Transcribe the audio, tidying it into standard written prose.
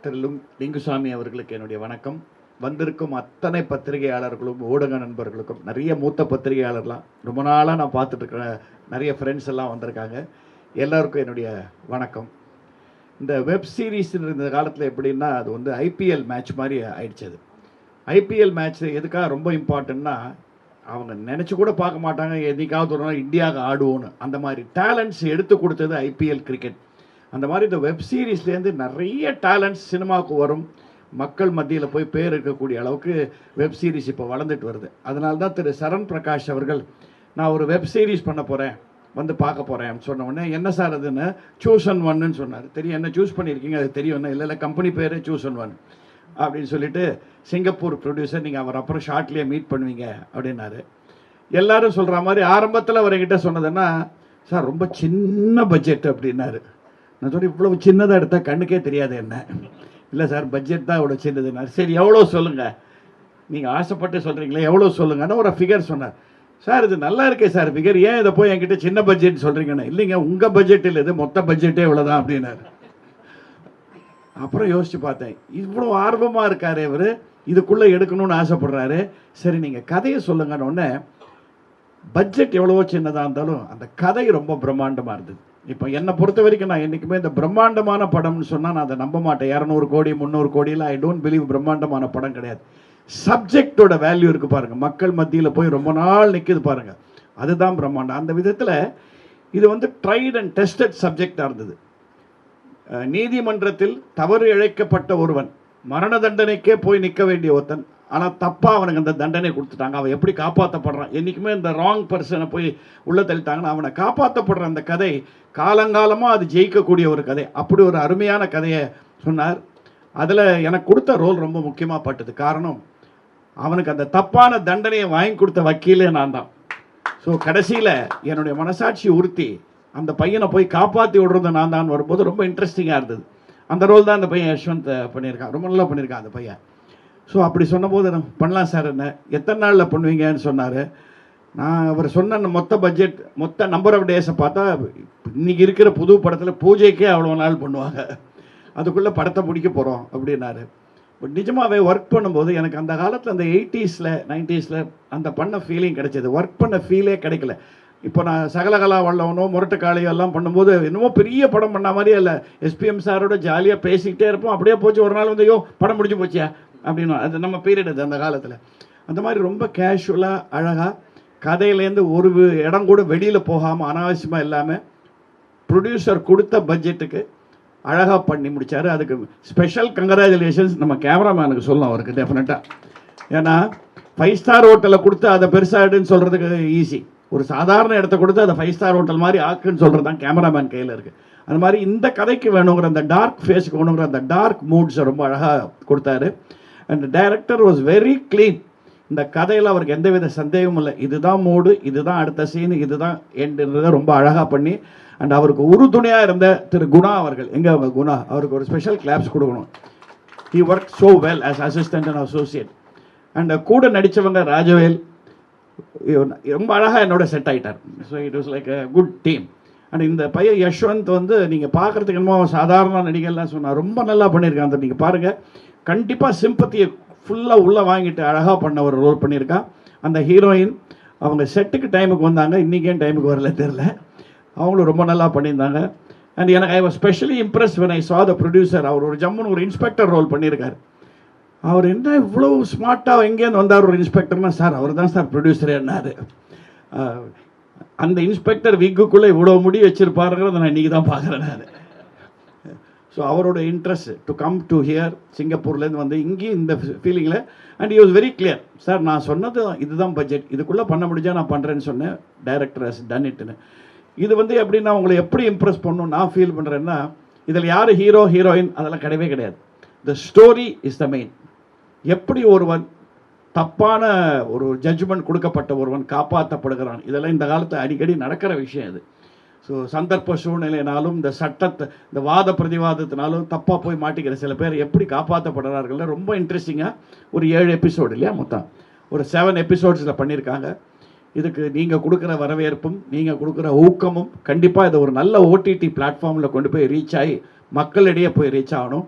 திரு லிங்குசாமி அவர்களுக்கு என்னுடைய வணக்கம். வந்திருக்கும் அத்தனை பத்திரிகையாளர்களும் ஊடக நண்பர்களுக்கும், நிறைய மூத்த பத்திரிகையாளர்லாம் ரொம்ப நாளாக நான் பார்த்துட்டு இருக்கிற நிறைய ஃப்ரெண்ட்ஸ் எல்லாம் வந்திருக்காங்க. எல்லாருக்கும் என்னுடைய வணக்கம். இந்த வெப் சீரிஸ் இந்த காலத்தில் எப்படின்னா அது வந்து ஐபிஎல் மேட்ச் மாதிரி ஆயிடுச்சு. அது ஐபிஎல் மேட்ச் எதுக்காக ரொம்ப இம்பார்ட்டன்னா, அவங்க நினச்சி கூட பார்க்க மாட்டாங்க என்னைக்காவது ஒரு நாள் இந்தியாவுக்கு ஆடுவோன்னு. அந்த மாதிரி டேலண்ட்ஸ் எடுத்து கொடுத்தது ஐபிஎல் கிரிக்கெட். அந்த மாதிரி இந்த வெப் சீரிஸ்லேருந்து நிறைய டேலண்ட்ஸ் சினிமாவுக்கு வரும், மக்கள் மத்தியில் போய் பேர் இருக்கக்கூடிய அளவுக்கு வெப் சீரிஸ் இப்போ வளர்ந்துட்டு வருது. அதனால தான் திரு சரண் பிரகாஷ் அவர்கள் நான் ஒரு வெப் சீரிஸ் பண்ண போகிறேன், வந்து பார்க்க போகிறேன் சொன்ன உடனே, என்ன சார் அதுன்னு சூஸ் அண்ட் ஒன்னு சொன்னார். தெரியும், என்ன சூஸ் பண்ணியிருக்கீங்க அது தெரியும், இல்லை கம்பெனி பேர் சூஸ் அண்ட் ஒன் அப்படின்னு சொல்லிட்டு, சிங்கப்பூர் ப்ரொடியூசர், நீங்கள் அவர் அப்புறம் ஷார்ட்லேயே மீட் பண்ணுவீங்க அப்படின்னாரு. எல்லோரும் சொல்கிற மாதிரி ஆரம்பத்தில் அவர் என்கிட்ட சொன்னதுன்னா, சார் ரொம்ப சின்ன பட்ஜெட் அப்படின்னாரு. நான் சொல்லி, இவ்வளவு சின்னதாக எடுத்தால் கண்ணுக்கே தெரியாது என்ன? இல்லை சார் பட்ஜெட் தான் இவ்வளோ சின்னதுன்னா. சரி எவ்வளோ சொல்லுங்கள், நீங்கள் ஆசைப்பட்டு சொல்கிறீங்களே எவ்வளோ சொல்லுங்கன்னு ஒரு ஃபிகர் சொன்னார். சார் இது நல்லா இருக்கே சார் ஃபிகர், ஏன் இதை போய் என்கிட்ட சின்ன பட்ஜெட் சொல்கிறீங்கன்னு. இல்லைங்க உங்கள் பட்ஜெட் இல்லை, இது மொத்த பட்ஜெட்டே இவ்வளோதான் அப்படின்னாரு. அப்புறம் யோசித்து பார்த்தேன், இவ்வளோ ஆர்வமாக இருக்காரு இவர், இதுக்குள்ளே எடுக்கணும்னு ஆசைப்படுறாரு. சரி நீங்கள் கதையை சொல்லுங்கன்னு ஒன்று. பட்ஜெட் எவ்வளவோ சின்னதாக இருந்தாலும் அந்த கதை ரொம்ப பிரம்மாண்டமாக இருந்தது. இப்போ என்னை பொறுத்த வரைக்கும் நான் என்றைக்குமே இந்த பிரம்மாண்டமான படம்னு சொன்னால் நான் அதை நம்ப மாட்டேன். 200 கோடி 300 கோடியில் ஐ டோன்ட் பிலீவ் பிரம்மாண்டமான படம் கிடையாது. சப்ஜெக்டோட வேல்யூ இருக்குது பாருங்கள், மக்கள் மத்தியில் போய் ரொம்ப நாள் நிற்குது பாருங்கள், அதுதான் பிரம்மாண்டம். அந்த விதத்தில் இது வந்து ட்ரைட் அண்ட் டெஸ்டட் சப்ஜெக்டாக இருந்தது. நீதிமன்றத்தில் தவறு இழைக்கப்பட்ட ஒருவன், மரண தண்டனைக்கே போய் நிற்க வேண்டிய ஒருத்தன், ஆனால் தப்பாக அவனுக்கு அந்த தண்டனை கொடுத்துட்டாங்க. அவன் எப்படி காப்பாற்றப்படுறான், என்றைக்குமே இந்த ராங் பர்சனை போய் உள்ளே தள்ளிட்டாங்கன்னா அவனை காப்பாற்றப்படுற அந்த கதை காலங்காலமாக அது ஜெயிக்கக்கூடிய ஒரு கதை. அப்படி ஒரு அருமையான கதையை சொன்னார். அதில் எனக்கு கொடுத்த ரோல் ரொம்ப முக்கியமாக பட்டது. காரணம், அவனுக்கு அந்த தப்பான தண்டனையை வாங்கி கொடுத்த வக்கீலே நான் தான். ஸோ கடைசியில் என்னுடைய மனசாட்சி உறுத்தி அந்த பையனை போய் காப்பாற்றி விடுறது நான் தான் வரும்போது ரொம்ப இன்ட்ரெஸ்டிங்காக இருந்தது. அந்த ரோல் தான் அந்த பையன் யஷ்வந்த் பண்ணியிருக்கான், ரொம்ப நல்லா பண்ணியிருக்கான் அந்த பையன். ஸோ அப்படி சொன்னபோது நான் பண்ணலாம் சார், என்ன எத்தனை நாளில் பண்ணுவீங்கன்னு சொன்னார். நான் அவர் சொன்ன மொத்த பட்ஜெட், மொத்த நம்பர் ஆஃப் டேஸை பார்த்தா இன்றைக்கி இருக்கிற புது படத்தில் பூஜைக்கே அவ்வளோ நாள் பண்ணுவாங்க, அதுக்குள்ளே படத்தை முடிக்க போகிறோம் அப்படின்னாரு. பட் நிஜமாகவே ஒர்க் பண்ணும்போது எனக்கு அந்த காலத்தில் அந்த 80s 90s அந்த பண்ண ஃபீலிங் கிடைச்சது. ஒர்க் பண்ண ஃபீலே கிடைக்கல. இப்போ நான் சகலகலா வல்லவனோ முரட்டுக்காளியோ எல்லாம் பண்ணும்போது என்னமோ பெரிய படம் பண்ண மாதிரியே இல்லை, எஸ்பிஎம் சாரோட ஜாலியாக பேசிக்கிட்டே இருப்போம். அப்படியே போச்சு, ஒரு நாள் வந்து ஐயோ படம் முடிஞ்சு போச்சியா அப்படின்னு. அது நம்ம பீரியட் அது அந்த காலத்தில். அந்த மாதிரி ரொம்ப கேஷுவலாக அழகாக கதையிலேருந்து ஒரு இடம் கூட வெளியில் போகாமல் அனாவசியமாக இல்லாமல் ப்ரொடியூசர் கொடுத்த பட்ஜெட்டுக்கு அழகாக பண்ணி முடித்தார். அதுக்கு ஸ்பெஷல் கங்க்ராச்சுலேஷன்ஸ் நம்ம கேமராமேனுக்கு சொல்லணும் அவருக்கு டெஃபினட்டாக. ஏன்னா 5 ஸ்டார் ஹோட்டலை கொடுத்து அதை பெருசாகிடுன்னு சொல்கிறதுக்கு ஈஸி, ஒரு சாதாரண இடத்த கொடுத்து அதை 5 ஸ்டார் ஹோட்டல் மாதிரி ஆக்குன்னு சொல்கிறது தான் கேமராமேன் கையில் இருக்குது. அந்த மாதிரி இந்த கதைக்கு வேணுங்கிற அந்த டார்க் ஃபேஸுக்கு வேணுங்கிற அந்த டார்க் மூட்ஸை ரொம்ப அழகாக கொடுத்தாரு. And director was very clean. இந்த கதையில் அவருக்கு எந்தவித சந்தேகமும் இல்லை, இதுதான் மூடு, இதுதான் அடுத்த சீனு, இதுதான் எண்டுன்றதை ரொம்ப அழகாக பண்ணி. அண்ட் அவருக்கு உறுதுணையாக இருந்த திரு குணா அவர்கள், எங்கே அவங்க குணா, அவருக்கு ஒரு ஸ்பெஷல் கிளாப்ஸ் கொடுக்கணும். He work so well as assistant and associate. And கூட நடித்தவங்க ராஜவேல் ரொம்ப அழகாக என்னோட செட் ஆகிட்டார். So it was like a good team. And இந்த பையன் யஷ்வந்த் வந்து நீங்கள் பார்க்குறதுக்கு என்னமோ சாதாரண நடிகர்லாம் சொன்னால் ரொம்ப நல்லா பண்ணியிருக்கான். அந்த நீங்கள் பாருங்கள், கண்டிப்பாக சிம்பத்தியை ஃபுல்லாக உள்ளே வாங்கிட்டு அழகாக பண்ண ஒரு ரோல் பண்ணியிருக்கான். அந்த ஹீரோயின் அவங்க செட்டுக்கு டைமுக்கு வந்தாங்க, இன்றைக்கே டைமுக்கு வரல தெரில, அவங்களும் ரொம்ப நல்லா பண்ணியிருந்தாங்க. அண்ட் எனக்கு I was specially Impress when I சா த ப்ரொடியூசர். அவர் ஒரு ஜம்முன்னு ஒரு இன்ஸ்பெக்டர் ரோல் பண்ணியிருக்கார். அவர் என்ன இவ்வளோ ஸ்மார்ட்டாக எங்கேருந்து வந்தார் ஒரு இன்ஸ்பெக்டர்னா, சார் அவர் தான் சார் ப்ரொடியூசர் என்னார். அந்த இன்ஸ்பெக்டர் விக்குள்ளே இவ்வளோ முடி வச்சுருப்பாருங்கிறத நான் இன்றைக்கி தான் பார்க்குறேன் நான். ஸோ அவரோட interest to come to here, சிங்கப்பூர்லேருந்து வந்து இங்கேயும் இந்த ஃபீலிங்கில். And he was very clear, sir நான் சொன்னது இதுதான் பட்ஜெட், இதுக்குள்ளே பண்ண முடிஞ்சால் நான் பண்ணுறேன்னு சொன்னேன், டைரக்டர் ஹஸ் டன் இட்னு. இது வந்து எப்படின்னா உங்களை எப்படி இம்ப்ரெஸ் பண்ணணும் நான் ஃபீல் பண்ணுறேன்னா, இதில் யார் ஹீரோ ஹீரோயின் அதெல்லாம் கிடையவே கிடையாது. The story is the main. எப்படி ஒருவன் தப்பான ஒரு ஜட்ஜ்மெண்ட் கொடுக்கப்பட்ட ஒருவன் காப்பாற்றப்படுகிறான், இதெல்லாம் இந்த காலத்தில் அடிக்கடி நடக்கிற விஷயம் இது. ஸோ சந்தர்ப்ப சூழ்நிலைனாலும் இந்த சட்டத்தை இந்த வாத பிரதிவாதத்தினாலும் தப்பாக போய் மாட்டிக்கிற சில பேர் எப்படி காப்பாற்றப்படுறார்கள் ரொம்ப இன்ட்ரெஸ்டிங்காக ஒரு 7 எபிசோடு இல்லையா, மொத்தம் ஒரு 7 எபிசோட்ஸில் பண்ணியிருக்காங்க. இதுக்கு நீங்கள் கொடுக்குற வரவேற்பும் நீங்கள் கொடுக்குற ஊக்கமும் கண்டிப்பாக இதை ஒரு நல்ல ஓடிடி பிளாட்ஃபார்மில் கொண்டு போய் ரீச் ஆகி மக்களிடையே போய் ரீச் ஆகணும்.